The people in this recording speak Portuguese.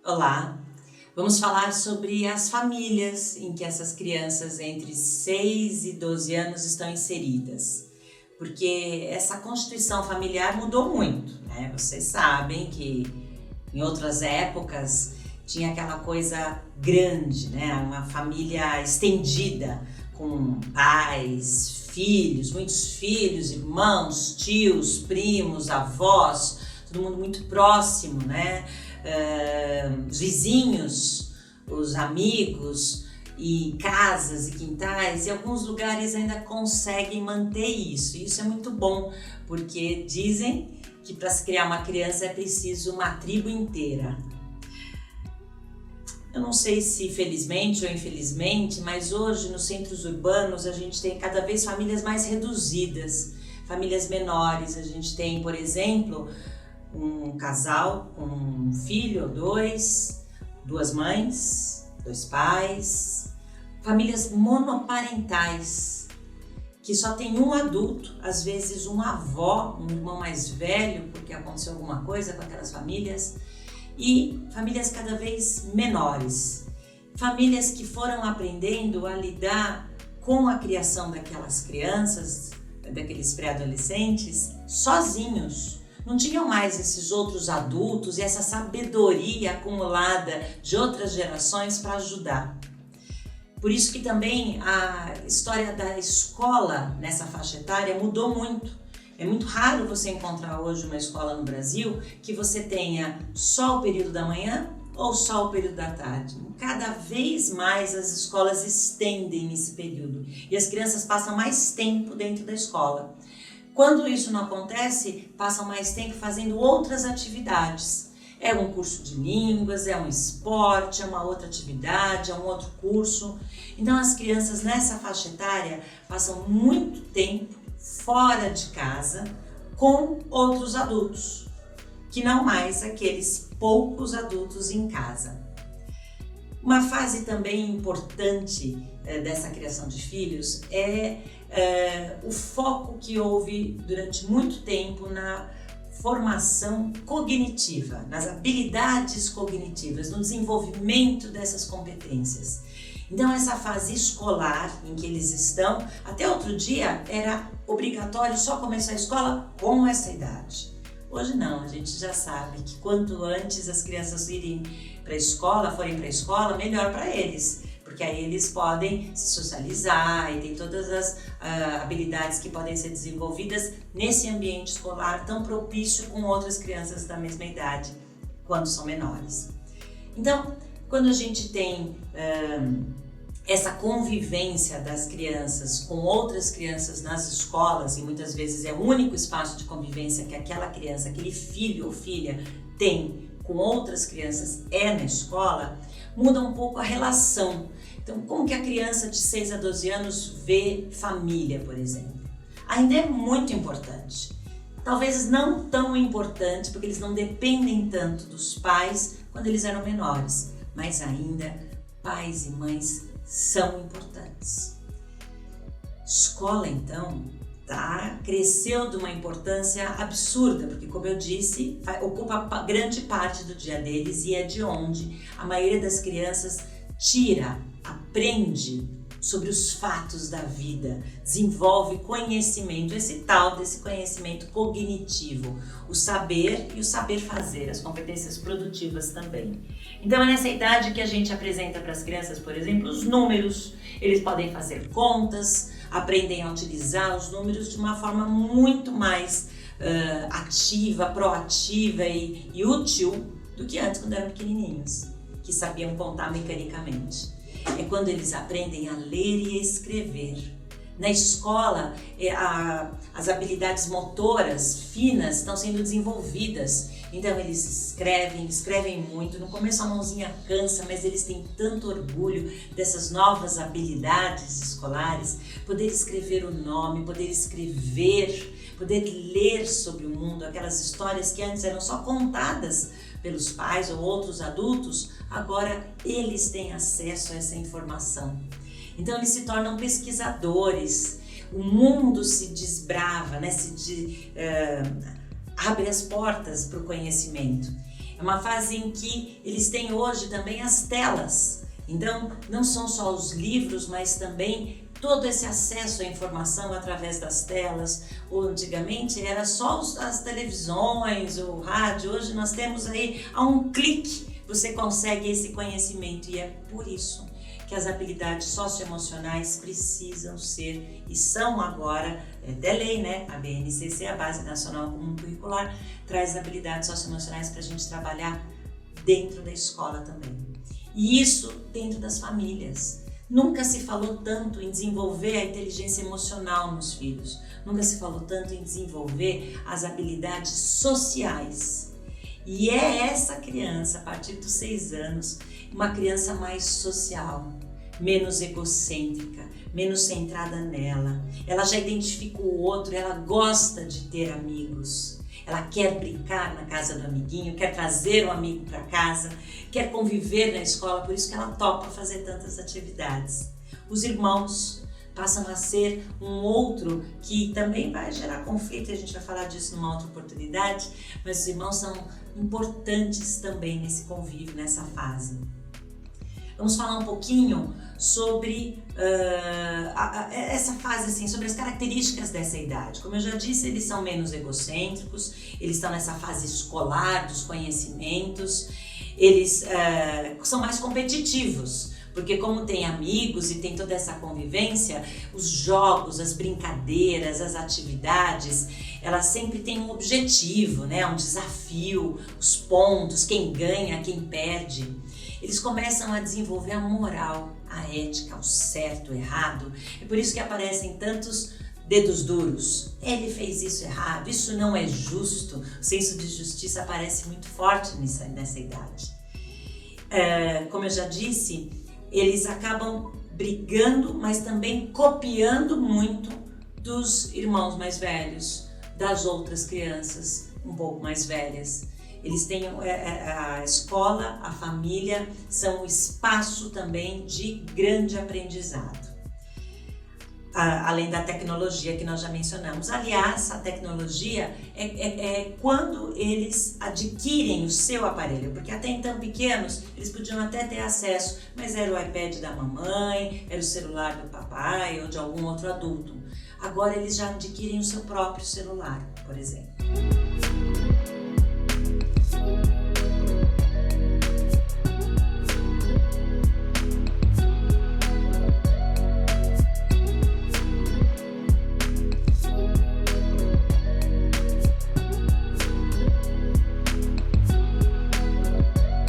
Olá, vamos falar sobre as famílias em que essas crianças entre 6 e 12 anos estão inseridas. Porque essa constituição familiar mudou muito, né? Vocês sabem que em outras épocas tinha aquela coisa grande, né? Uma família estendida com pais, filhos, muitos filhos, irmãos, tios, primos, avós, todo mundo muito próximo, né? Os vizinhos, os amigos e casas e quintais, e alguns lugares ainda conseguem manter isso. Isso é muito bom, porque dizem que para se criar uma criança é preciso uma tribo inteira. Eu não sei se felizmente ou infelizmente, mas hoje nos centros urbanos a gente tem cada vez famílias mais reduzidas, famílias menores. A gente tem, por exemplo, um casal com um filho ou dois, duas mães, dois pais, famílias monoparentais, que só tem um adulto, às vezes uma avó, um irmão mais velho, porque aconteceu alguma coisa com aquelas famílias, e famílias cada vez menores, famílias que foram aprendendo a lidar com a criação daquelas crianças, daqueles pré-adolescentes, sozinhos. Não tinham mais esses outros adultos e essa sabedoria acumulada de outras gerações para ajudar. Por isso que também a história da escola nessa faixa etária mudou muito. É muito raro você encontrar hoje uma escola no Brasil que você tenha só o período da manhã ou só o período da tarde. Cada vez mais as escolas estendem esse período e as crianças passam mais tempo dentro da escola. Quando isso não acontece, passam mais tempo fazendo outras atividades. É um curso de línguas, é um esporte, é uma outra atividade, é um outro curso. Então as crianças nessa faixa etária passam muito tempo fora de casa com outros adultos, que não mais aqueles poucos adultos em casa. Uma fase também importante dessa criação de filhos é o foco que houve durante muito tempo na formação cognitiva, nas habilidades cognitivas, no desenvolvimento dessas competências. Então essa fase escolar em que eles estão, até outro dia era obrigatório só começar a escola com essa idade. Hoje não, a gente já sabe que quanto antes as crianças forem para a escola, melhor para eles, porque aí eles podem se socializar e tem todas as habilidades que podem ser desenvolvidas nesse ambiente escolar tão propício com outras crianças da mesma idade, quando são menores. Então, quando a gente tem essa convivência das crianças com outras crianças nas escolas, e muitas vezes é o único espaço de convivência que aquela criança, aquele filho ou filha tem com outras crianças na escola, muda um pouco a relação. Então, como que a criança de 6 a 12 anos vê família, por exemplo? Ainda é muito importante. Talvez não tão importante, porque eles não dependem tanto dos pais quando eles eram menores, mas ainda pais e mães são importantes. Escola, então, cresceu de uma importância absurda, porque, como eu disse, ocupa grande parte do dia deles e é de onde a maioria das crianças aprende sobre os fatos da vida, desenvolve conhecimento, esse tal desse conhecimento cognitivo, o saber e o saber fazer, as competências produtivas também. Então é nessa idade que a gente apresenta para as crianças, por exemplo, os números. Eles podem fazer contas, aprendem a utilizar os números de uma forma muito mais ativa, proativa e útil do que antes, quando eram pequenininhos, que sabiam contar mecanicamente. É quando eles aprendem a ler e a escrever. Na escola, as habilidades motoras finas estão sendo desenvolvidas. Então eles escrevem muito. No começo a mãozinha cansa, mas eles têm tanto orgulho dessas novas habilidades escolares. Poder escrever o nome, poder escrever, poder ler sobre o mundo, aquelas histórias que antes eram só contadas pelos pais ou outros adultos, agora eles têm acesso a essa informação. Então eles se tornam pesquisadores, o mundo se desbrava, né? Abre as portas para o conhecimento. É uma fase em que eles têm hoje também as telas. Então, não são só os livros, mas também todo esse acesso à informação através das telas. Ou antigamente era só as televisões, o rádio. Hoje nós temos aí, a um clique, você consegue esse conhecimento. E é por isso que as habilidades socioemocionais precisam ser e são agora, é até lei, né? A BNCC, a Base Nacional Comum Curricular, traz habilidades socioemocionais para a gente trabalhar dentro da escola também. E isso dentro das famílias. Nunca se falou tanto em desenvolver a inteligência emocional nos filhos. Nunca se falou tanto em desenvolver as habilidades sociais. E é essa criança, a partir dos 6 anos, uma criança mais social, menos egocêntrica, menos centrada nela. Ela já identifica o outro, ela gosta de ter amigos. Ela quer brincar na casa do amiguinho, quer trazer o amigo para casa, quer conviver na escola, por isso que ela topa fazer tantas atividades. Os irmãos passam a ser um outro que também vai gerar conflito, e a gente vai falar disso numa outra oportunidade, mas os irmãos são importantes também nesse convívio, nessa fase. Vamos falar um pouquinho sobre essa fase, assim, sobre as características dessa idade. Como eu já disse, eles são menos egocêntricos, eles estão nessa fase escolar dos conhecimentos, eles são mais competitivos, porque como tem amigos e tem toda essa convivência, os jogos, as brincadeiras, as atividades, elas sempre têm um objetivo, né? Um desafio, os pontos, quem ganha, quem perde. Eles começam a desenvolver a moral, a ética, o certo, o errado. É por isso que aparecem tantos dedos duros. Ele fez isso errado, isso não é justo. O senso de justiça aparece muito forte nessa idade. Como eu já disse, eles acabam brigando, mas também copiando muito dos irmãos mais velhos, das outras crianças um pouco mais velhas. Eles têm a escola, a família, são um espaço também de grande aprendizado. Além da tecnologia que nós já mencionamos. Aliás, a tecnologia é quando eles adquirem o seu aparelho, porque até então pequenos, eles podiam até ter acesso, mas era o iPad da mamãe, era o celular do papai ou de algum outro adulto. Agora eles já adquirem o seu próprio celular, por exemplo.